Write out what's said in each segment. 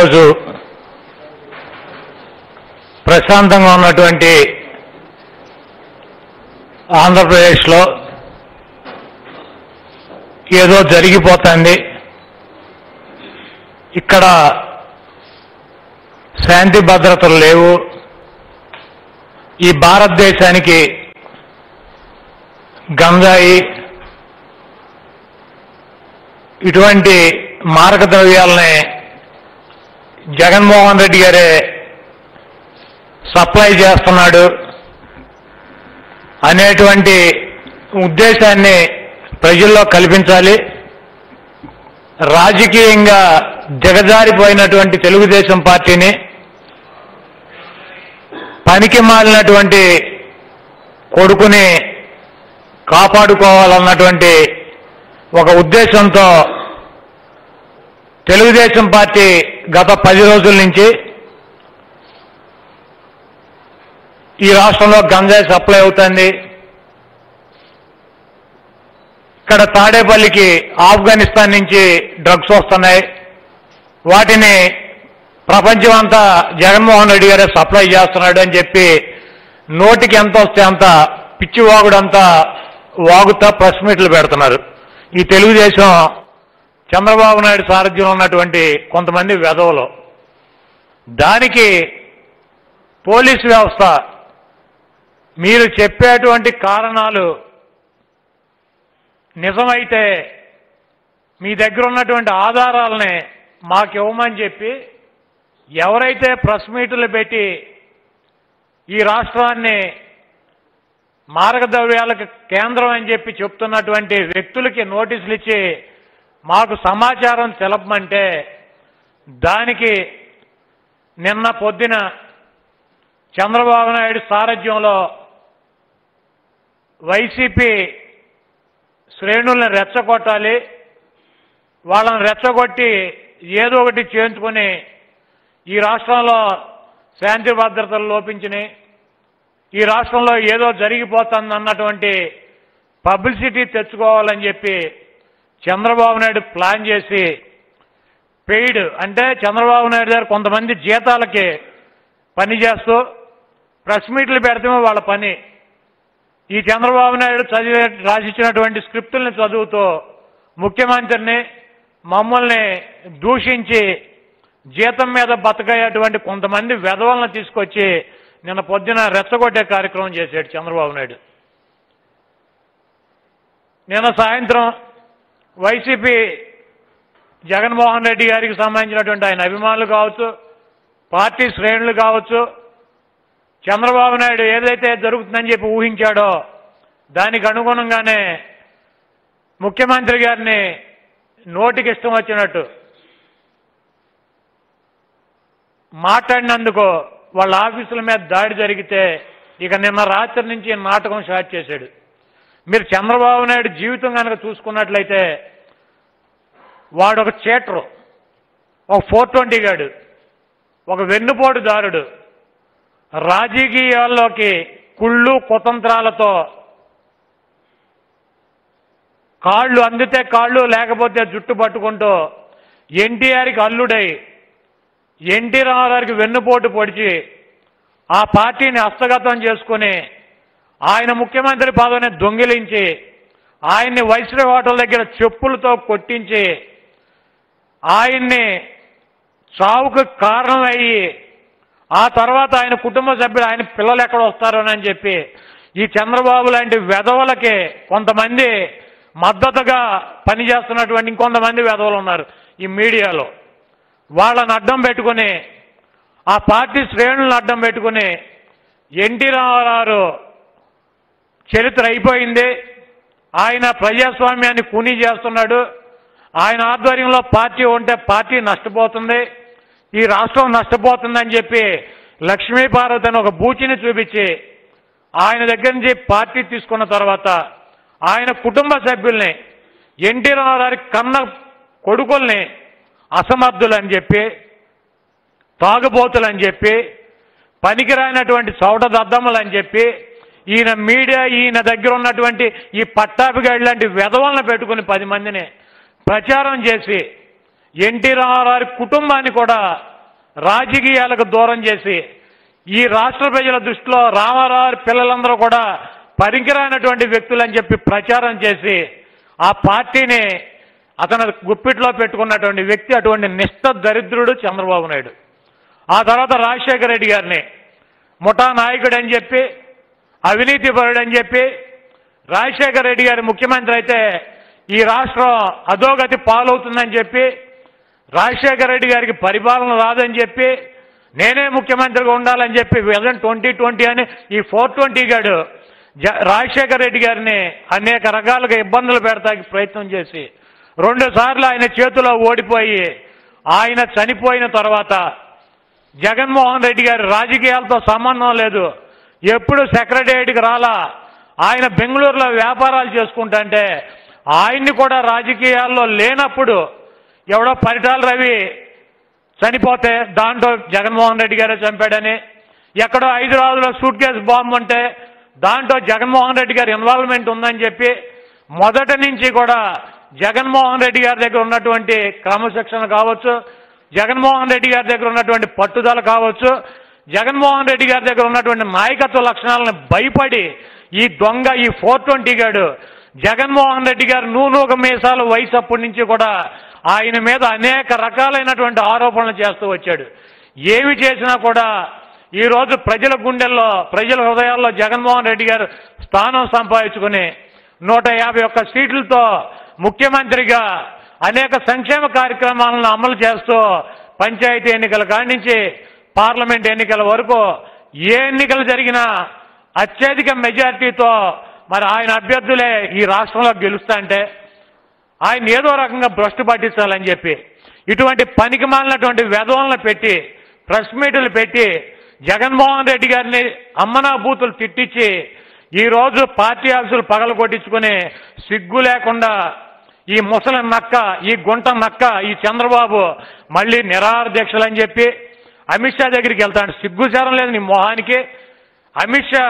ఈరోజు ప్రశాంతంగా ఉన్నటువంటి ఆంధ్రప్రదేశ్లో ఏదో జరిగిపోతుంది, ఇక్కడ శాంతి భద్రతలు లేవు, ఈ భారతదేశానికి గంజాయి ఇటువంటి మారక ద్రవ్యాలని జగన్మోహన్ రెడ్డి గారే సప్లై చేస్తున్నాడు అనేటువంటి ఉద్దేశాన్ని ప్రజల్లో కల్పించాలి. రాజకీయంగా దిగజారిపోయినటువంటి తెలుగుదేశం పార్టీని పనికి మాలినటువంటి కొడుకుని కాపాడుకోవాలన్నటువంటి ఒక ఉద్దేశంతో తెలుగుదేశం పార్టీ గత 10 రోజుల నుంచి ఈ రాష్ట్రంలో గంజాయి సప్లై అవుతుంది. ఇక్కడ తాడేపల్లికి ఆఫ్ఘనిస్తాన్ నుంచి డ్రగ్స్ వస్తున్నాయి. వాటిని ప్రపంచం అంతా జగన్మోహన్ రెడ్డి గారే సప్లై చేస్తున్నాడు అని చెప్పి నోటికి ఎంత వస్తే అంత పిచ్చివాగుడంతా వాగుతా ప్రెస్ మీట్లు పెడుతున్నారు. ఈ తెలుగుదేశం చంద్రబాబు నాయుడు సారథ్యంలో ఉన్నటువంటి కొంతమంది వెధవలు. దానికి పోలీసు వ్యవస్థ మీరు చెప్పేటువంటి కారణాలు నిజమైతే మీ దగ్గర ఉన్నటువంటి ఆధారాలని మాకు ఇవ్వమని చెప్పి ఎవరైతే ప్రెస్ మీట్లు పెట్టి ఈ రాష్ట్రాన్ని మార్గద్రవ్యాలకు కేంద్రం అని చెప్పి చెప్తున్నటువంటి వ్యక్తులకి నోటీసులు ఇచ్చి మాకు సమాచారం తెలపమంటే దానికి నిన్న పొద్దున చంద్రబాబు నాయుడు సారథ్యంలో వైసీపీ శ్రేణుల్ని రెచ్చగొట్టాలి, వాళ్ళని రెచ్చగొట్టి ఏదో ఒకటి చేయించుకొని ఈ రాష్ట్రంలో శాంతి భద్రతలు లోపించినాయి, ఈ రాష్ట్రంలో ఏదో జరిగిపోతుంది అన్నటువంటి పబ్లిసిటీ తెచ్చుకోవాలని చెప్పి చంద్రబాబు నాయుడు ప్లాన్ చేసి పెయిడ్ అంటే చంద్రబాబు నాయుడు గారు కొంతమంది జీతాలకి పనిచేస్తూ ప్రెస్ మీట్లు పెడితేమో వాళ్ళ పని. ఈ చంద్రబాబు నాయుడు రాసిచ్చినటువంటి స్క్రిప్టుల్ని చదువుతూ ముఖ్యమంత్రిని మమ్మల్ని దూషించి జీతం మీద బతకయ్యేటువంటి కొంతమంది వెధవలను తీసుకొచ్చి నిన్న పొద్దున రెచ్చగొట్టే కార్యక్రమం చేశాడు చంద్రబాబు నాయుడు. నిన్న సాయంత్రం వైసీపీ జగన్మోహన్ రెడ్డి గారికి సంబంధించినటువంటి ఆయన అభిమానులు కావచ్చు, పార్టీ శ్రేణులు కావచ్చు, చంద్రబాబు నాయుడు ఏదైతే జరుగుతుందని చెప్పి ఊహించాడో దానికి అనుగుణంగానే ముఖ్యమంత్రి గారిని నోటికి ఇష్టం వచ్చినట్టు మాట్లాడినందుకు వాళ్ళ ఆఫీసుల మీద దాడి జరిగితే ఇక నిన్న రాత్రి నుంచి నాటకం స్టార్ట్ చేశాడు. మీరు చంద్రబాబు నాయుడు జీవితం కనుక చూసుకున్నట్లయితే వాడు ఒక చీటరు, ఒక 420 గాడు, ఒక వెన్నుపోటుదారుడు, రాజకీయాల్లోకి కుళ్ళు కుతంత్రాలతో కాళ్ళు అందితే కాళ్ళు లేకపోతే జుట్టు పట్టుకుంటూ ఎన్టీఆర్కి అల్లుడై ఎన్టీ రామారావుకి వెన్నుపోటు పొడిచి ఆ పార్టీని హస్తగతం చేసుకుని ఆయన ముఖ్యమంత్రి పదవిని దొంగిలించి ఆయన్ని వైస్రాయ్ హోటల్ దగ్గర చెప్పులతో కొట్టించి ఆయన్ని చావుకు కారణమయ్యి ఆ తర్వాత ఆయన కుటుంబ సభ్యులు ఆయన పిల్లలు ఎక్కడ వస్తారోనని చెప్పి ఈ చంద్రబాబు లాంటి వెధవలకి కొంతమంది మద్దతుగా పనిచేస్తున్నటువంటి ఇంకొంతమంది వెధవలు ఉన్నారు ఈ మీడియాలో. వాళ్ళని అడ్డం పెట్టుకుని ఆ పార్టీ శ్రేణులను అడ్డం పెట్టుకుని ఎన్టీ రామారావు చరిత్ర అయిపోయింది, ఆయన ప్రజాస్వామ్యాన్ని కూనీ చేస్తున్నాడు, ఆయన ఆధ్వర్యంలో పార్టీ ఉంటే పార్టీ నష్టపోతుంది, ఈ రాష్ట్రం నష్టపోతుందని చెప్పి లక్ష్మీపార్వతి అని ఒక బూచిని చూపించి ఆయన దగ్గర నుంచి పార్టీ తీసుకున్న తర్వాత ఆయన కుటుంబ సభ్యుల్ని ఎన్టీ రామారావు కన్న కొడుకుల్ని అసమర్థులని చెప్పి తాగుబోతులని చెప్పి పనికిరానటువంటి చౌట దద్దమ్మలని చెప్పి ఈయన మీడియా ఈయన దగ్గర ఉన్నటువంటి ఈ పట్టాభిగాడి లాంటి వెధవలను పెట్టుకుని 10 మందిని ప్రచారం చేసి ఎన్టీ రామారావు కుటుంబాన్ని కూడా రాజకీయాలకు దూరం చేసి ఈ రాష్ట్ర ప్రజల దృష్టిలో రామారావు పిల్లలందరూ కూడా పనికిరానటువంటి వ్యక్తులు అని చెప్పి ప్రచారం చేసి ఆ పార్టీని అతను గుప్పిట్లో పెట్టుకున్నటువంటి వ్యక్తి, అటువంటి నిష్ఠ దరిద్రుడు చంద్రబాబు నాయుడు. ఆ తర్వాత రాజశేఖర రెడ్డి గారిని ముఠా నాయకుడు అని చెప్పి, అవినీతి పరుడు అని చెప్పి, రాజశేఖర రెడ్డి గారి ముఖ్యమంత్రి అయితే ఈ రాష్ట్రం అధోగతి పాలవుతుందని చెప్పి, రాజశేఖర రెడ్డి గారికి పరిపాలన రాదని చెప్పి, నేనే ముఖ్యమంత్రిగా ఉండాలని చెప్పి విజన్ 2020 అని ఈ 420 గాడు రాజశేఖర రెడ్డి గారిని అనేక రకాలుగా ఇబ్బందులు పెడతానికి ప్రయత్నం చేసి 2 సార్లు ఆయన చేతిలో ఓడిపోయి ఆయన చనిపోయిన తర్వాత జగన్మోహన్ రెడ్డి గారి రాజకీయాలతో సంబంధం లేదు, ఎప్పుడు సెక్రటేరియట్కి రాలా, ఆయన బెంగళూరులో వ్యాపారాలు చేసుకుంటుంటే ఆయన్ని కూడా రాజకీయాల్లో లేనప్పుడు ఎవడో పరిటాల రవి చనిపోతే దాంట్లో జగన్మోహన్ రెడ్డి గారే చంపాడని, ఎక్కడో హైదరాబాద్లో సూట్ కేసు బాంబు ఉంటే దాంట్లో జగన్మోహన్ రెడ్డి గారి ఇన్వాల్వ్మెంట్ ఉందని చెప్పి మొదటి నుంచి కూడా జగన్మోహన్ రెడ్డి గారి దగ్గర ఉన్నటువంటి క్రమశిక్షణ కావచ్చు, జగన్మోహన్ రెడ్డి గారి దగ్గర ఉన్నటువంటి పట్టుదల కావచ్చు, జగన్మోహన్ రెడ్డి గారి దగ్గర ఉన్నటువంటి నాయకత్వ లక్షణాలను భయపడి ఈ దొంగ ఈ 420 గాడు జగన్మోహన్ రెడ్డి గారు నూనూక మీసాల వయసు అప్పటి నుంచి కూడా ఆయన మీద అనేక రకాలైనటువంటి ఆరోపణలు చేస్తూ వచ్చాడు. ఏమి చేసినా కూడా ఈరోజు ప్రజల గుండెల్లో, ప్రజల హృదయాల్లో జగన్మోహన్ రెడ్డి గారు స్థానం సంపాదించుకుని 151 సీట్లతో ముఖ్యమంత్రిగా అనేక సంక్షేమ కార్యక్రమాలను అమలు చేస్తూ పంచాయతీ ఎన్నికల కాడి నుంచి పార్లమెంట్ ఎన్నికల వరకు ఏ ఎన్నికలు జరిగినా అత్యధిక మెజార్టీతో మరి ఆయన అభ్యర్థులే ఈ రాష్ట్రంలో గెలుస్తా అంటే ఆయన ఏదో రకంగా భ్రష్టు పట్టించాలని చెప్పి ఇటువంటి పనికి మాలినటువంటి వెధవలను పెట్టి ప్రెస్ మీట్లు పెట్టి జగన్మోహన్ రెడ్డి గారిని అమ్మనా బూతులు తిట్టించి ఈరోజు పార్టీ ఆఫీసులు పగలు కొట్టించుకుని సిగ్గు లేకుండా ఈ ముసలి నక్క, ఈ గుంట నక్క, ఈ చంద్రబాబు మళ్ళీ నిరాహార దీక్షలు అని చెప్పి అమిత్ షా దగ్గరికి వెళ్తాడు. సిగ్గుచారం లేదు నీ మొహానికి. అమిత్ షా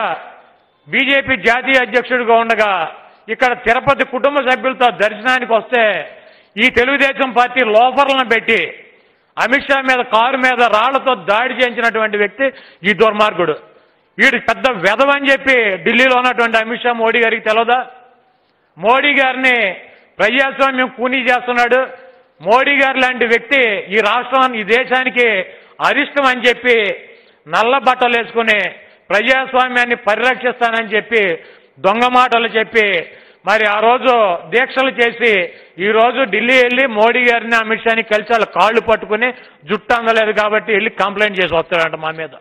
బీజేపీ జాతీయ అధ్యక్షుడిగా ఉండగా ఇక్కడ తిరుపతి కుటుంబ సభ్యులతో దర్శనానికి వస్తే ఈ తెలుగుదేశం పార్టీ లోఫర్లను పెట్టి అమిత్ షా మీద కారు మీద రాళ్లతో దాడి చేయించినటువంటి వ్యక్తి ఈ దుర్మార్గుడు. వీడు పెద్ద వెధవని చెప్పి ఢిల్లీలో ఉన్నటువంటి అమిత్ షా మోడీ గారికి తెలియదా? మోడీ గారిని ప్రజాస్వామ్యం కూనీ చేస్తున్నాడు. మోడీ గారు లాంటి వ్యక్తి ఈ రాష్ట్రాన్ని, ఈ దేశానికి అరిష్టం అని చెప్పి నల్ల బట్టలు వేసుకుని ప్రజాస్వామ్యాన్ని పరిరక్షిస్తానని చెప్పి దొంగ మాటలు చెప్పి మరి ఆ రోజు దీక్షలు చేసి ఈరోజు ఢిల్లీ వెళ్ళి మోడీ గారిని అమిత్ షాని కలిసి వాళ్ళ కాళ్ళు పట్టుకుని జుట్టు అందలేదు కాబట్టి వెళ్ళి కంప్లైంట్ చేసి వస్తాడంట మా మీద.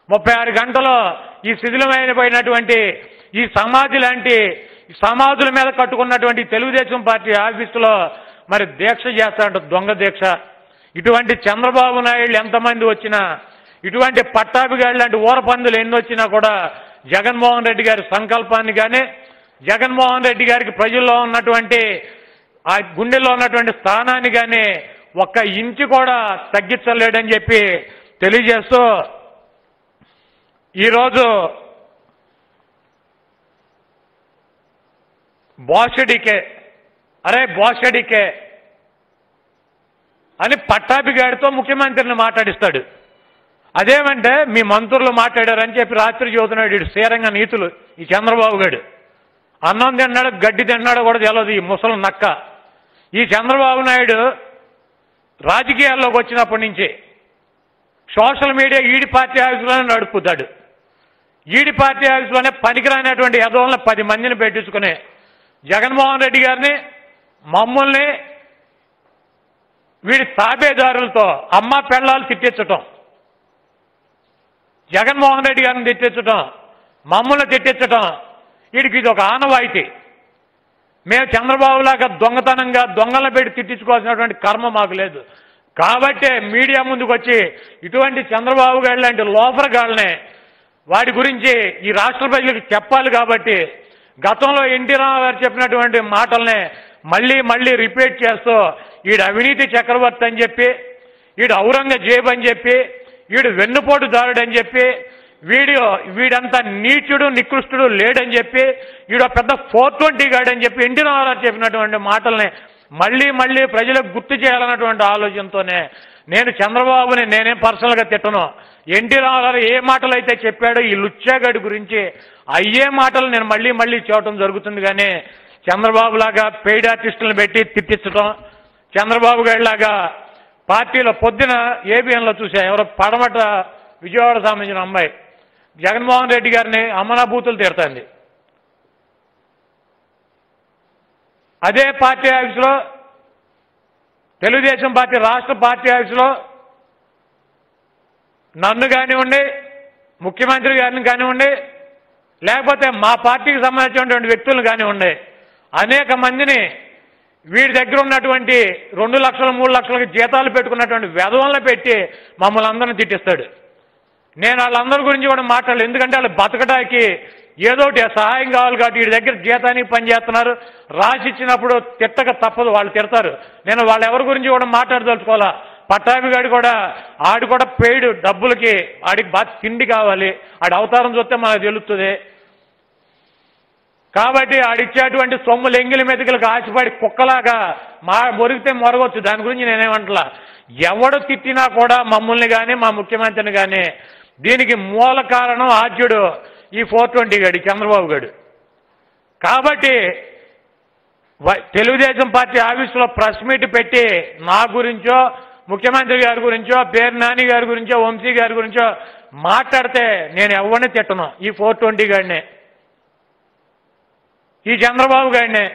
36 గంటలు ఈ శిథిలమైనటువంటి ఈ సమాధి లాంటి సమాధుల మీద కట్టుకున్నటువంటి తెలుగుదేశం పార్టీ ఆఫీసులో మరి దీక్ష చేస్తాడంట, దొంగ దీక్ష. ఇటువంటి చంద్రబాబు నాయుడు ఎంతమంది వచ్చినా, ఇటువంటి పట్టాభిగాడు లాంటి ఊరపందులు ఎన్ని వచ్చినా కూడా జగన్మోహన్ రెడ్డి గారి సంకల్పాన్ని కానీ, జగన్మోహన్ రెడ్డి గారికి ప్రజల్లో ఉన్నటువంటి ఆ గుండెల్లో ఉన్నటువంటి స్థానాన్ని కానీ ఒక్క ఇంచు కూడా తగ్గించలేడని చెప్పి తెలియజేస్తూ ఈరోజు బాషడికే, అరే బాషడికే అని పట్టాభిగాడితో ముఖ్యమంత్రిని మాట్లాడిస్తాడు. అదేమంటే మీ మంత్రులు మాట్లాడారని చెప్పి రాత్రి చదువుతున్నాడు ఇటు శ్రీరంగ నీతులు ఈ చంద్రబాబు గారు. అన్నం తిన్నాడు, గడ్డి తిన్నాడు కూడా తెలియదు ఈ ముసలి నక్క. ఈ చంద్రబాబు నాయుడు రాజకీయాల్లోకి వచ్చినప్పటి నుంచి సోషల్ మీడియా ఈడి పార్టీ ఆఫీసులోనే నడుపుతాడు. ఈడి పార్టీ ఆఫీసులోనే పనికిరానటువంటి యదవులను 10 మందిని పెట్టించుకుని జగన్మోహన్ రెడ్డి గారిని, మమ్మల్ని వీడి తాబేదారులతో అమ్మ పెళ్ళాలు తిట్టించటం, జగన్మోహన్ రెడ్డి గారిని తిట్టించటం, మమ్మల్ని తిట్టించటం వీడికి ఇది ఒక ఆనవాయితీ. మేము చంద్రబాబులాగా దొంగతనంగా దొంగలను పెట్టి తిట్టించుకోవాల్సినటువంటి కర్మ మాకు లేదు. కాబట్టే మీడియా ముందుకు వచ్చి ఇటువంటి చంద్రబాబు గారి లాంటి లోఫర్ గాళ్ళనే వాడి గురించి ఈ రాష్ట్ర ప్రజలకు చెప్పాలి. కాబట్టి గతంలో ఎన్టీ రామారావు గారు చెప్పినటువంటి మాటల్ని మళ్ళీ మళ్ళీ రిపీట్ చేస్తూ వీడు అవినీతి చక్రవర్తి అని చెప్పి, వీడు ఔరంగజేబు అని చెప్పి, వీడు వెన్నుపోటుదారుడు అని చెప్పి, వీడంతా నీచుడు నికృష్టుడు లేడని చెప్పి, వీడు పెద్ద 420 గాడని చెప్పి ఎన్టీ రామారావు చెప్పినటువంటి మాటల్ని మళ్ళీ మళ్ళీ ప్రజలకు గుర్తు చేయాలన్నటువంటి ఆలోచనతోనే నేను చంద్రబాబుని నేనేం పర్సనల్గా తిట్టను. ఎన్టీ రామారావు ఏ మాటలు అయితే చెప్పాడో ఈ లుచ్చాగడి గురించి అయ్యే మాటలు నేను మళ్ళీ మళ్ళీ చూడటం జరుగుతుంది. కానీ చంద్రబాబు లాగా పెయిడ్ ఆర్టిస్టులను పెట్టి తిట్టించడం, చంద్రబాబు గారి లాగా పార్టీలో పొద్దున ఏబిఎన్లో చూసా, ఎవరో పడమట విజయవాడ సంబంధించిన అమ్మాయి జగన్మోహన్ రెడ్డి గారిని అమనాభూతులు తిడుతుంది. అదే పార్టీ ఆఫీసులో, తెలుగుదేశం పార్టీ రాష్ట్ర పార్టీ ఆఫీసులో నన్ను కానివ్వండి, ముఖ్యమంత్రి గారిని కానివ్వండి, లేకపోతే మా పార్టీకి సంబంధించినటువంటి వ్యక్తులను కానివ్వండి, అనేక మందిని వీడి దగ్గర ఉన్నటువంటి 2 లక్షలు 3 లక్షలకి జీతాలు పెట్టుకున్నటువంటి వెధవలను పెట్టి మమ్మల్ని అందరిని తిట్టిస్తాడు. నేను వాళ్ళందరి గురించి కూడా మాట్లాడలేదు. ఎందుకంటే వాళ్ళు బతకడానికి ఏదో ఒకటి సహాయం కావాలి కాబట్టి వీడి దగ్గర జీతానికి పనిచేస్తున్నారు. రాసి ఇచ్చినప్పుడు తిట్టక తప్పదు, వాళ్ళు తిడతారు. నేను వాళ్ళెవరి గురించి కూడా మాట్లాడదలుచుకోవాలా. పట్టాభిగాడు కూడా ఆడు కూడా పెయిడ్ డబ్బులకి ఆడికి బాగా తిండి కావాలి, ఆడి అవతారం చూస్తే మనకు తెలుస్తుంది. కాబట్టి ఆడిచ్చేటువంటి సొమ్ములు ఎంగిలి మెతుకులకు ఆశపడి కుక్కలాగా మొరిగితే మొరగొచ్చు. దాని గురించి నేనేమంటలా. ఎవడు తిట్టినా కూడా మమ్మల్ని కానీ మా ముఖ్యమంత్రిని కానీ దీనికి మూల కారణం ఆద్యుడు ఈ 420 గడి చంద్రబాబు గడు. కాబట్టి తెలుగుదేశం పార్టీ ఆఫీసులో ప్రెస్ మీట్ పెట్టి నా గురించో ముఖ్యమంత్రి గారి గురించో పేరు నాని గారి గురించో వంశీ గారి గురించో మాట్లాడితే నేను ఎవరిని తిట్టను. ఈ 420 గడినే, ఈ చంద్రబాబు గారినే.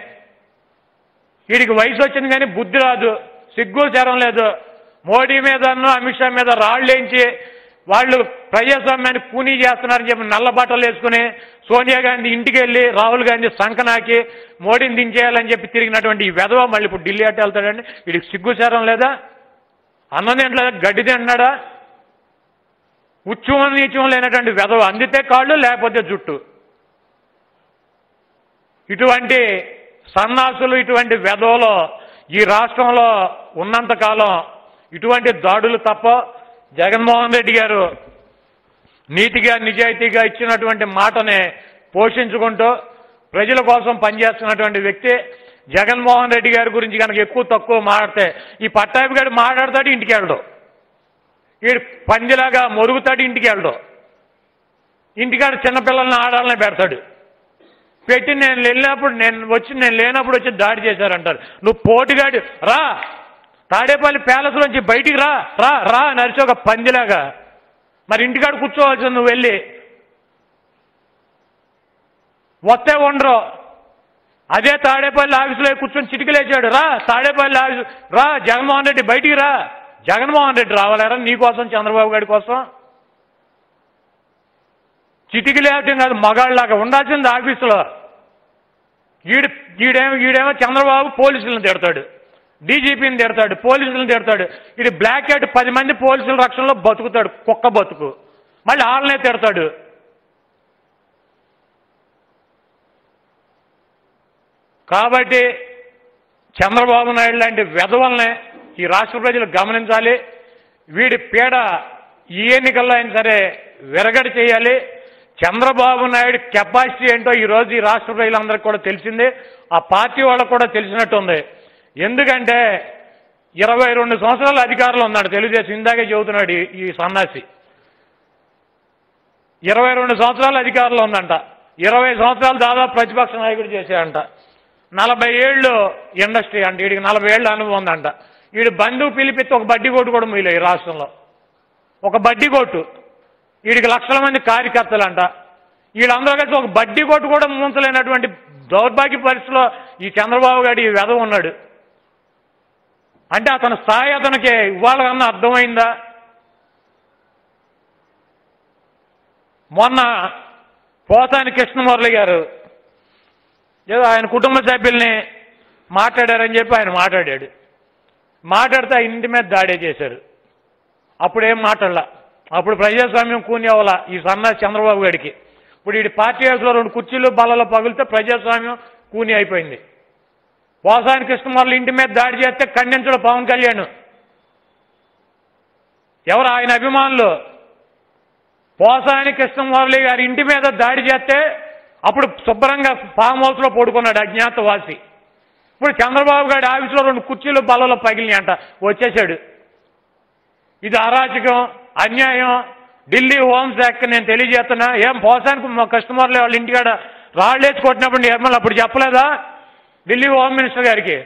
వీడికి వయసు వచ్చింది కానీ బుద్ధి రాదు, సిగ్గు చరం లేదు. మోడీ మీదను అమిత్ షా మీద రాళ్ళేంచి వాళ్ళు ప్రజాస్వామ్యాన్ని కూనీ చేస్తున్నారని చెప్పి నల్ల బట్టలు వేసుకుని సోనియా గాంధీ ఇంటికి వెళ్ళి రాహుల్ గాంధీ సంకనాకి మోడీని దించేయాలని చెప్పి తిరిగినటువంటి ఈ వెధవ మళ్ళీ ఇప్పుడు ఢిల్లీ అట్టు వెళ్తాడండి. వీడికి సిగ్గుచారం లేదా? అన్నం తింటలేదా? గడ్డి తింటున్నాడా? ఉత్సవం నీచం లేనటువంటి వెధవ. అందితే కాళ్ళు లేకపోతే జుట్టు. ఇటువంటి సన్నాసులు, ఇటువంటి వెధవలు ఈ రాష్ట్రంలో ఉన్నంతకాలం ఇటువంటి దాడులు తప్ప జగన్మోహన్ రెడ్డి గారు నీతిగా నిజాయితీగా ఇచ్చినటువంటి మాటనే పోషించుకుంటూ ప్రజల కోసం పనిచేస్తున్నటువంటి వ్యక్తి. జగన్మోహన్ రెడ్డి గారి గురించి కనుక ఎక్కువ తక్కువ మాట్లాడితే ఈ పట్టాభి గారు మాట్లాడతాడు, ఇంటికి వెళ్ళడు. వీడు పందిలాగా మొరుగుతాడు, ఇంటికి వెళ్ళడు. ఇంటికాడ చిన్నపిల్లల్ని ఆడాలని పెడతాడు. పెట్టి నేను లేనప్పుడు వచ్చి దాడి చేశారంటారు. నువ్వు పోటుగాడి రా, తాడేపల్లి ప్యాలెస్ నుంచి బయటికి రా రా రా నరిచి ఒక పందిలాగా. మరి ఇంటికాడ కూర్చోవాల్సింది నువ్వు వెళ్ళి. వస్తే ఉండరు. అదే తాడేపల్లి ఆఫీసులో కూర్చొని చిటికలేచాడు. రా తాడేపల్లి ఆఫీసు రా, జగన్మోహన్ రెడ్డి బయటికి రా. జగన్మోహన్ రెడ్డి రావాలేరా నీకోసం, చంద్రబాబు గారి కోసం? చిటికలేయటం కాదు, మగాళ్ళలాగా ఉండాల్సింది ఆఫీసులో. ఈడేమో చంద్రబాబు పోలీసులను తిడతాడు, డీజీపీని తిడతాడు, పోలీసులను తిడతాడు. ఇది బ్లాక్ హ్యాట్ 10 మంది పోలీసుల రక్షణలో బతుకుతాడు, కుక్క బతుకు. మళ్ళీ వాళ్ళనే తిడతాడు. కాబట్టి చంద్రబాబు నాయుడు లాంటి వెధవల్ని ఈ రాష్ట్ర ప్రజలు గమనించాలి. వీడి పీడ ఈ ఎన్నికల్లో అయినా సరే విరగడి చేయాలి. చంద్రబాబు నాయుడు కెపాసిటీ ఏంటో ఈరోజు ఈ రాష్ట్ర ప్రజలందరికీ కూడా తెలిసింది. ఆ పార్టీ వాళ్ళకు కూడా తెలిసినట్టుంది. ఎందుకంటే 22 సంవత్సరాల అధికారంలో ఉన్నాడు తెలుగుదేశం. ఇందాకే చెబుతున్నాడు ఈ సన్నాసి. 22 సంవత్సరాల అధికారంలో ఉందంట. 20 సంవత్సరాలు దాదాపు ప్రతిపక్ష నాయకుడు చేశాడంట. 40 ఏళ్ళు ఇండస్ట్రీ అంట. వీడికి 40 ఏళ్ళ అనుభవం ఉందంట. వీడు బంధువు పిలిపిస్తే ఒక బడ్డీ కొట్టు కూడా మీలో ఈ రాష్ట్రంలో ఒక బడ్డీ కొట్టు. వీడికి లక్షల మంది కార్యకర్తలంట. వీళ్ళందరూ కలిసి ఒక బడ్డీ కొట్టు కూడా ముంచలేనటువంటి దౌర్భాగ్య పరిస్థితిలో ఈ చంద్రబాబు గారు ఈ వెధవ ఉన్నాడు. అంటే అతని స్థాయి అతనికి ఇవాళ కన్నా అర్థమైందా? మొన్న పోసాని కృష్ణమురళి గారు ఏదో ఆయన కుటుంబ సభ్యుల్ని మాట్లాడారని చెప్పి ఆయన మాట్లాడితే ఆ ఇంటి మీద దాడే చేశారు. అప్పుడేం మాట్లాడలా. అప్పుడు ప్రజాస్వామ్యం కూని అవ్వాల ఈ సన్నాసి చంద్రబాబు గారికి. ఇప్పుడు ఈ పార్టీ హౌస్లో 2 కుర్చీలు బల్లలో పగిలితే ప్రజాస్వామ్యం కూని అయిపోయింది. పోసాని కృష్ణమురళి ఇంటి మీద దాడి చేస్తే ఖండించడం పవన్ కళ్యాణ్. ఎవరు? ఆయన అభిమానులు. పోసాని కృష్ణమురళి గారి ఇంటి మీద దాడి చేస్తే అప్పుడు శుభ్రంగా ఫామ్ హౌస్లో పడుకున్నాడు అజ్ఞాతవాసి. ఇప్పుడు చంద్రబాబు గారి ఆఫీసులో 2 కుర్చీలు బల్లలో పగిలినాయి అంట. వచ్చేసాడు. ఇది అరాచకం, అన్యాయం. ఢిల్లీ హోంశాఖ నేను తెలియజేస్తున్నా, ఏం పోసానికి మా కస్టమర్లు వాళ్ళ ఇంటికాడ రాళ్ళేసి కొట్టినప్పుడు నిర్మల్ అప్పుడు చెప్పలేదా ఢిల్లీ హోమ్ మినిస్టర్ గారికి?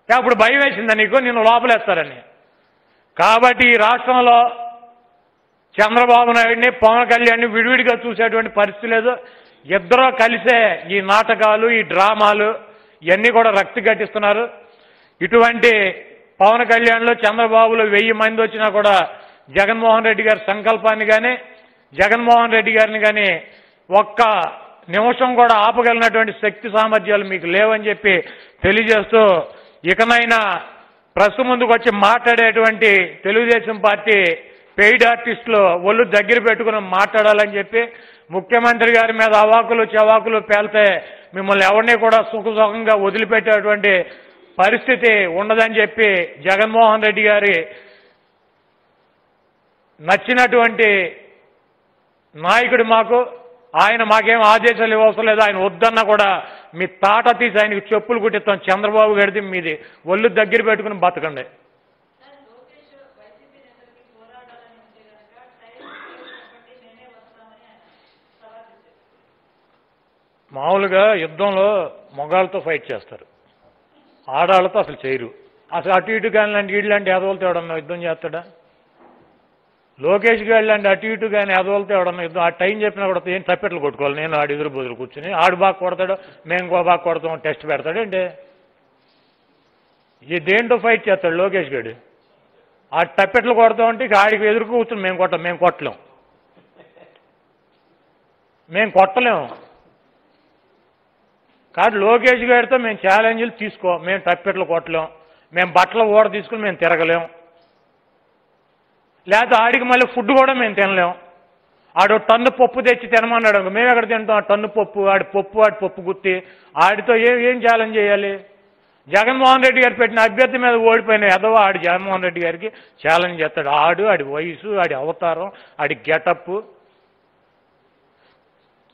అప్పుడు భయం వేసిందా నీకు నిన్ను లోపలేస్తారని? కాబట్టి ఈ రాష్ట్రంలో చంద్రబాబు నాయుడిని పవన్ కళ్యాణ్ని విడివిడిగా చూసేటువంటి పరిస్థితి లేదు. ఇద్దరూ కలిసే ఈ నాటకాలు, ఈ డ్రామాలు ఇవన్నీ కూడా రక్తి గట్టిస్తున్నారు. ఇటువంటి పవన్ కళ్యాణ్లో చంద్రబాబులో 1000 మంది వచ్చినా కూడా జగన్మోహన్ రెడ్డి గారి సంకల్పాన్ని కానీ జగన్మోహన్ రెడ్డి గారిని కానీ ఒక్క నిమిషం కూడా ఆపగలిగినటువంటి శక్తి సామర్థ్యాలు మీకు లేవని చెప్పి తెలియజేస్తూ, ఇకనైనా ప్రెస్ ముందుకు వచ్చి మాట్లాడేటువంటి తెలుగుదేశం పార్టీ పెయిడ్ ఆర్టిస్టులు ఒళ్ళు దగ్గర పెట్టుకుని మాట్లాడాలని చెప్పి, ముఖ్యమంత్రి గారి మీద అవాకులు చవాకులు పేలితే మిమ్మల్ని ఎవరిని కూడా సుఖంగా వదిలిపెట్టేటువంటి పరిస్థితి ఉండదని చెప్పి, జగన్మోహన్ రెడ్డి గారి నచ్చినటువంటి నాయకుడు మాకు, ఆయన మాకేం ఆదేశాలు ఇవ్వవసరం లేదు. ఆయన వద్దన్నా కూడా మీ తాట తీసి ఆయనకి చెప్పులు కుట్టిస్తాం. చంద్రబాబు గారిది మీది ఒళ్ళు దగ్గర పెట్టుకుని బతకండి. మామూలుగా యుద్ధంలో మొగాళ్ళతో ఫైట్ చేస్తారు, ఆడాళ్ళతో అసలు చేయరు. అసలు అటు ఇటు కానీ లాంటి వీళ్ళంటి ఎదవలతో ఎవడన్నా యుద్ధం చేస్తాడా? లోకేష్ గారు లాంటి అటు ఇటు కానీ ఎదవలతో ఎవడన్నా యుద్ధం ఆ టైం చెప్పినా కూడా ఏం తప్పెట్లు కొట్టుకోవాలి. నేను ఆడు ఎదురు బదులు కూర్చుని ఆడు బాగా కొడతాడు, మేము బాగా కొడతాం టెస్ట్ పెడతాడు ఏంటి? ఈ దేంతో ఫైట్ చేస్తాడు లోకేష్ గారు? ఆ తప్పెట్లు కొడతామంటే ఇక ఆడికి ఎదురు కూర్చుని మేము కొట్టలేము. కాబట్టి లోకేష్ గారితో మేము ఛాలెంజ్లు తీసుకో, మేము తప్పెట్లు కొట్టలేం, మేము బట్టలు ఓడ తీసుకుని మేము తిరగలేం, లేకపోతే ఆడికి మళ్ళీ ఫుడ్ కూడా మేము తినలేం. ఆడు టన్ను పప్పు తెచ్చి తినమన్నాడు, మేము ఎక్కడ తింటాం ఆ టన్ను పప్పు? ఆడి పప్పు గుత్తి ఆడితో ఏం ఛాలెంజ్ చేయాలి? జగన్మోహన్ రెడ్డి గారు పెట్టిన అభ్యర్థి మీద ఓడిపోయిన ఎదవా ఆడి జగన్మోహన్ రెడ్డి గారికి ఛాలెంజ్ చేస్తాడు. ఆడి వయసు, ఆడి అవతారం, ఆడి గెటప్.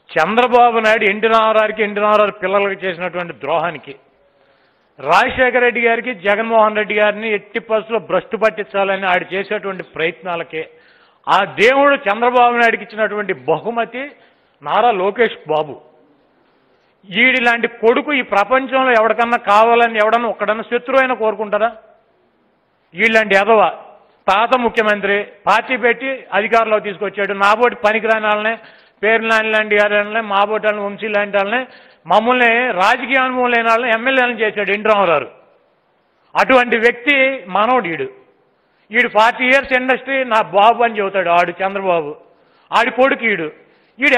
చంద్రబాబు నాయుడు ఎన్టీ రామారావు పిల్లలకి చేసినటువంటి ద్రోహానికి, రాజశేఖర రెడ్డి గారికి జగన్మోహన్ రెడ్డి గారిని ఎట్టి పరిస్థితుల్లో భ్రష్టు పట్టించాలని ఆడు చేసేటువంటి ప్రయత్నాలకి ఆ దేవుడు చంద్రబాబు నాయుడికి ఇచ్చినటువంటి బహుమతి నారా లోకేష్ బాబు. ఈడి లాంటి కొడుకు ఈ ప్రపంచంలో ఎవరికన్నా కావాలని ఎవడన్నా ఒక్కడన్నా శత్రువు అయినా కోరుకుంటారా? వీళ్ళంటి ఎదవ తాత ముఖ్యమంత్రి పార్టీ పెట్టి అధికారంలో తీసుకొచ్చాడు. నాబోటి పనికిరాని వాళ్ళని, పేరు లాంటి గారిని, మాబోటి వాళ్ళని, వంశీ లాంటి వాళ్ళని, మమ్మల్ని రాజకీయ అనుభవం లేని వాళ్ళని ఎమ్మెల్యేలను చేశాడు ఎన్టీ రామారావు. అటువంటి వ్యక్తి మనోడు ఈడు 40 years ఇండస్ట్రీ నా బాబు అని చెబుతాడు ఆడు చంద్రబాబు. ఆడి కొడుకు ఈడు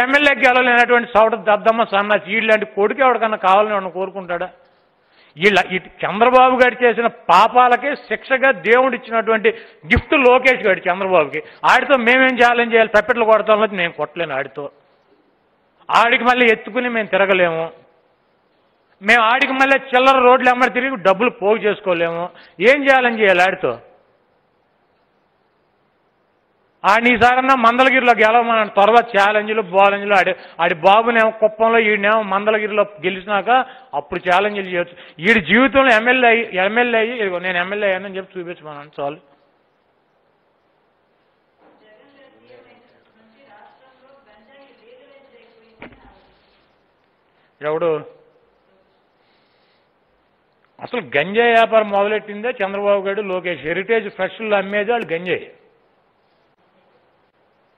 ఎమ్మెల్యేకి గెలవలేనటువంటి సౌట దద్దమ్మ సన్నాసి. వీళ్ళంటి కొడుకు ఎవరికన్నా కావాలని ఎవరిని కోరుకుంటాడా? చంద్రబాబు గారు చేసిన పాపాలకే శిక్షగా దేవుడు ఇచ్చినటువంటి గిఫ్ట్ లోకేష్ గారు చంద్రబాబుకి. ఆడితో మేమేం ఛాలెంజ్ చేయాలి? తప్పెట్లు కొడతాం, నేను కొట్టలేను ఆడితో. ఆడికి మళ్ళీ ఎత్తుకుని మేము తిరగలేము, మేము ఆడికి మళ్ళీ చిల్లర రోడ్లు ఎమ్మడి తిరిగి డబ్బులు పోగు చేసుకోలేము. ఏం ఛాలెంజ్ చేయాలి ఆడితో? ఆడిని ఈసారన్నా మందలగిరిలో గెలవమని తర్వాత ఛాలెంజ్లు బాలెంజ్లు ఆడి బాబునేమో కుప్పంలో ఈయనేమో మందలగిరిలో గెలిచినాక అప్పుడు ఛాలెంజ్లు చేయొచ్చు. ఈడి జీవితంలో ఎమ్మెల్యే అయ్యి ఇదిగో నేను ఎమ్మెల్యే అయ్యానని చెప్పి చూపించమన్నాను చాలు. ఎవడు అసలు గంజాయి వ్యాపారం మొదలెట్టిందే చంద్రబాబు గారు, లోకేష్. హెరిటేజ్ ఫ్రెష్లో అమ్మేది వాళ్ళు గంజాయి.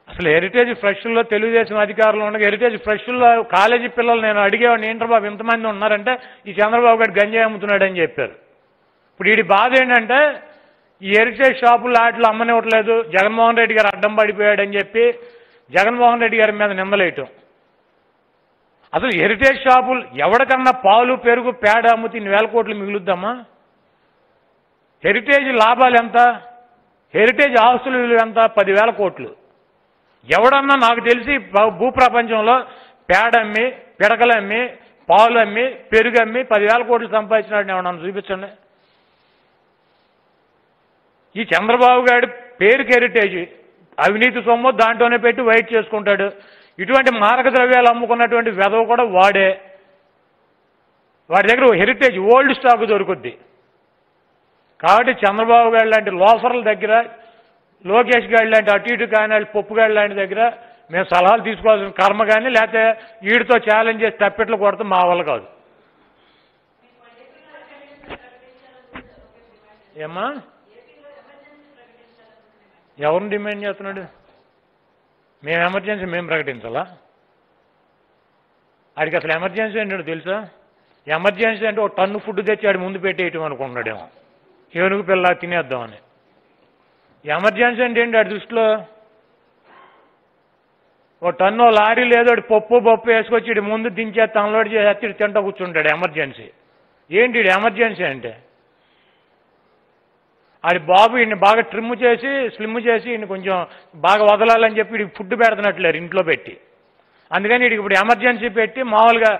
అసలు హెరిటేజ్ ఫ్రెష్లో తెలుగుదేశం అధికారులు ఉండగా హెరిటేజ్ ఫ్రెష్లో కాలేజీ పిల్లలు నేను అడిగేవాడిని, ఏంటర్ బాబు ఇంతమంది ఉన్నారంటే ఈ చంద్రబాబు గారు గంజాయి అమ్ముతున్నాడని చెప్పారు. ఇప్పుడు వీడి బాధ ఏంటంటే ఈ హెరిటేజ్ షాపులు వాటిలో అమ్మనివ్వట్లేదు, జగన్మోహన్ రెడ్డి గారు అడ్డం పడిపోయాడని చెప్పి జగన్మోహన్ రెడ్డి గారి మీద నిందలేయటం. అసలు హెరిటేజ్ షాపులు ఎవరికన్నా పాలు పెరుగు పేడ అమ్ముతే 1,000 కోట్లు మిగులుద్దామా? హెరిటేజ్ లాభాలు ఎంత? హెరిటేజ్ ఆస్తుల విలువ ఎంత? 10,000 కోట్లు. ఎవడన్నా నాకు తెలిసి భూప్రపంచంలో పేడమ్మి, పిడకలమ్మి, పాలు అమ్మి, పెరుగు అమ్మి 10,000 కోట్లు సంపాదించినాడు ఎవడన్నా చూపించండి. ఈ చంద్రబాబు గారి పేరుకి హెరిటేజ్, అవినీతి సొమ్ము దాంట్లోనే పెట్టి వైట్ చేసుకుంటాడు. ఇటువంటి మారక ద్రవ్యాలు అమ్ముకున్నటువంటి వెధవ కూడా వాడి దగ్గర హెరిటేజ్ ఓల్డ్ స్టాక్ దొరుకుద్ది. కాబట్టి చంద్రబాబు గారు లాంటి లోఫర్ల దగ్గర లోకేష్ గారి లాంటి అటు ఇటు కానీ వాళ్ళు పప్పు గారి లాంటి దగ్గర మేము సలహాలు తీసుకోవాల్సిన కర్మ కానీ లేకపోతే వీడితో ఛాలెంజ్ చేసి తప్పెట్లు కొడతాం మా వల్ల కాదు. ఏమ్మా ఎవరిని డిమాండ్ చేస్తున్నాడు? మేము ఎమర్జెన్సీ మేము ప్రకటించాలా? ఆడికి అసలు ఎమర్జెన్సీ ఏంటో తెలుసా? ఎమర్జెన్సీ అంటే ఒక టన్ను ఫుడ్ తెచ్చి ఆడి ముందు పెట్టేయటం అనుకుంటున్నాడేమో, ఏనుగు పిల్ల తినేద్దామని. ఎమర్జెన్సీ అంటే ఏంటి ఆడి దృష్టిలో? ఓ టన్ను లారీ లేదో పప్పు వేసుకొచ్చి ఇటు ముందు దించేస్తే అన్లోడ్ చేసి ఇటు తింటా కూర్చుంటాడు. ఎమర్జెన్సీ ఏంటి? ఎమర్జెన్సీ అంటే ఆడి బాబు ఈయన్ని బాగా స్లిమ్ చేసి ఈయన కొంచెం బాగా వదలాలని చెప్పి వీడికి ఫుడ్ పెడుతున్నట్లేరు ఇంట్లో పెట్టి. అందుకని వీడికి ఇప్పుడు ఎమర్జెన్సీ పెట్టి మామూలుగా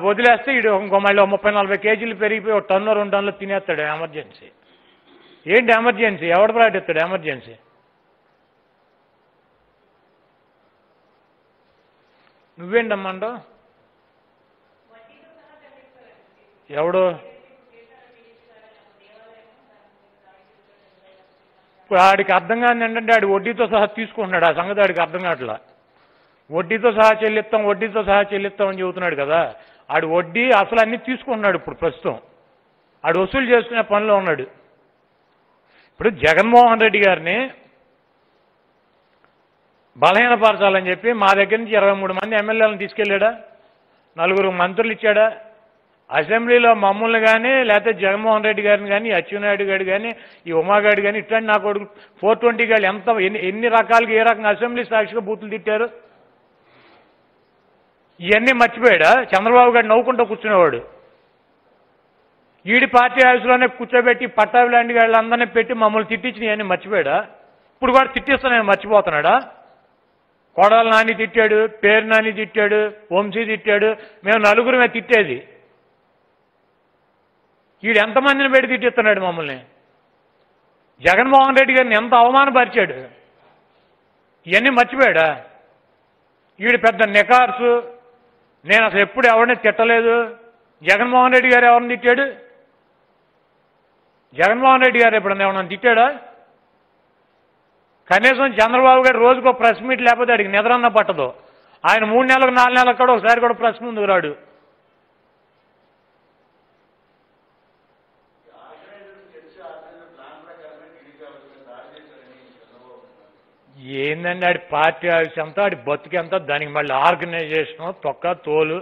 వదిలేస్తే వీడు ఇంకో మళ్ళీ 30-40 కేజీలు పెరిగిపోయి ఒక టన్ను 2 టన్నులు తినేస్తాడు. ఎమర్జెన్సీ ఏంటి? ఎమర్జెన్సీ ఎవడు ప్రకటిస్తాడు? ఎమర్జెన్సీ నువ్వేంటమ్మంటావు? ఎవడు? ఇప్పుడు ఆడికి అర్థం కాని ఏంటంటే ఆడి వడ్డీతో సహా తీసుకుంటున్నాడు. ఆ సంగతి ఆడికి అర్థం కావట్లా. వడ్డీతో సహా చెల్లిస్తామని చెబుతున్నాడు కదా. ఆడు వడ్డీ అసలు అన్నీ తీసుకుంటున్నాడు ఇప్పుడు ప్రస్తుతం. ఆడు వసూలు చేసుకునే పనిలో ఉన్నాడు. ఇప్పుడు జగన్మోహన్ రెడ్డి గారిని బలహీనపరచాలని చెప్పి మా దగ్గర నుంచి 23 మంది ఎమ్మెల్యేలను తీసుకెళ్ళాడా? 4 మంత్రులు ఇచ్చాడా? అసెంబ్లీలో మమ్మల్ని కానీ లేకపోతే జగన్మోహన్ రెడ్డి గారిని కానీ అచ్చెన్నాయుడు గారు కానీ ఈ ఉమాగాడు కానీ ఇట్లాంటి నా కొడుకు 420 గారు ఎన్ని రకాలుగా ఏ రకంగా అసెంబ్లీ సాక్షిగా బూతులు తిట్టారు? ఇవన్నీ మర్చిపోయాడా? చంద్రబాబు గారు నవ్వుకుంటూ కూర్చునేవాడు. ఈడి పార్టీ ఆఫీసులోనే కూర్చోబెట్టి పట్టాభి లాంటి వాళ్ళందరినీ పెట్టి మమ్మల్ని తిట్టించిన ఇవన్నీ మర్చిపోయాడా? ఇప్పుడు కూడా తిట్టిస్తానని మర్చిపోతున్నాడా? కొడాల నాని తిట్టాడు, పేరు నాని తిట్టాడు, వంశీ తిట్టాడు. మేము నలుగురమే తిట్టేది. వీడు ఎంతమందిని పెట్టి తిట్టిస్తున్నాడు మమ్మల్ని? జగన్మోహన్ రెడ్డి గారిని ఎంత అవమానపరిచాడు? ఇవన్నీ మర్చిపోయాడా? వీడు పెద్ద నికార్సు. నేను అసలు ఎప్పుడు ఎవరిని తిట్టలేదు. జగన్మోహన్ రెడ్డి గారు ఎవరిని తిట్టాడు? జగన్మోహన్ రెడ్డి గారు ఎప్పుడన్నా ఎవరన్నా తిట్టాడా? కనీసం చంద్రబాబు గారు రోజుకో ప్రెస్ మీట్ లేకపోతే అడిగి నిద్రన్న పట్టదు. ఆయన 3 నెలలకు 4 నెలలకు కూడా ఒకసారి కూడా ప్రెస్ ముందుకు రాడు. ఏందండి ఆడి పార్టీ ఆఫీస్ ఎంత, ఆడి బతుకు ఎంత, దానికి మళ్ళీ ఆర్గనైజేషన్ తొక్క తోలు.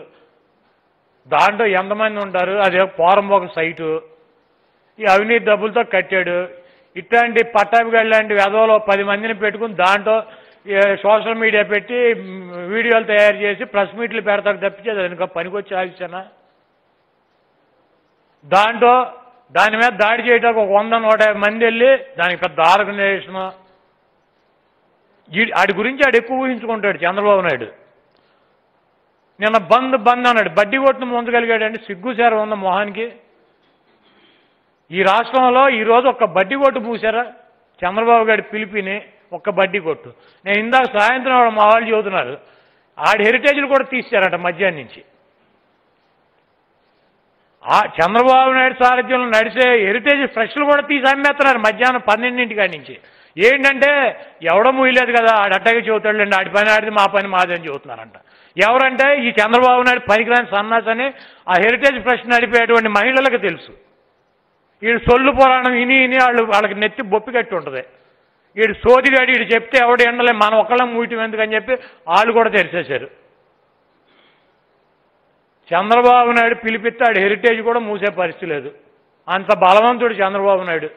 దాంట్లో ఎంతమంది ఉంటారు? అదే పోరంబోక సైటు. ఈ అవినీతి డబ్బులతో కట్టాడు. ఇట్లాంటి పట్టాభిగాడు లాంటి వెధవలో 10 మందిని పెట్టుకుని దాంట్లో సోషల్ మీడియా పెట్టి వీడియోలు తయారు చేసి ప్రెస్ మీట్లు పెడతాడు తప్పించేది అది ఇంకా పనికొచ్చి ఆఫీసేనా? దాని మీద దాడి చేయడానికి ఒక 100-150 మంది వెళ్ళి దానికి పెద్ద ఆర్గనైజేషన్. ఆడి గురించి ఆడు ఎక్కువ ఊహించుకుంటాడు చంద్రబాబు నాయుడు. నిన్న బంద్ అన్నాడు. బడ్డీ కొట్టును ముంచగలిగాడంటే సిగ్గుసారం ఉన్న మొహానికి. ఈ రాష్ట్రంలో ఈరోజు ఒక్క బడ్డీ కొట్టు పూసారా? చంద్రబాబు గారి పిలిపిని ఒక్క బడ్డీ కొట్టు. నేను ఇందాక సాయంత్రం మా వాళ్ళు చెబుతున్నారు ఆడి హెరిటేజ్లు కూడా తీశారట మధ్యాహ్నం నుంచి. చంద్రబాబు నాయుడు సారథ్యంలో నడిచే హెరిటేజ్ ఫ్రెష్లు కూడా తీసి అమ్మేస్తున్నారు మధ్యాహ్నం 12 కాడి నుంచి. ఏంటంటే ఎవడో మూయలేదు కదా ఆడు అట్టగా చెబుతాడులేండి, ఆడి పని ఆడిది మా పని మాది అని చెబుతున్నారంట. ఎవరంటే ఈ చంద్రబాబు నాయుడు పనికిరాని సన్నాస్ అని ఆ హెరిటేజ్ ఫ్రెష్ నడిపేటువంటి మహిళలకు తెలుసు. వీడు సొల్లు పురాణం ఇని వాళ్ళకి నెత్తి బొప్పి కట్టి ఉంటుంది. వీడు సోదిగాడి వీడు చెప్తే ఎవడు ఎండలే మనం ఒకళ్ళం మూయటం ఎందుకని చెప్పి వాళ్ళు కూడా తెరిచేశారు. చంద్రబాబు నాయుడు పిలిపిస్తే ఆడు హెరిటేజ్ కూడా మూసే పరిస్థితి లేదు. అంత బలవంతుడు చంద్రబాబు నాయుడు.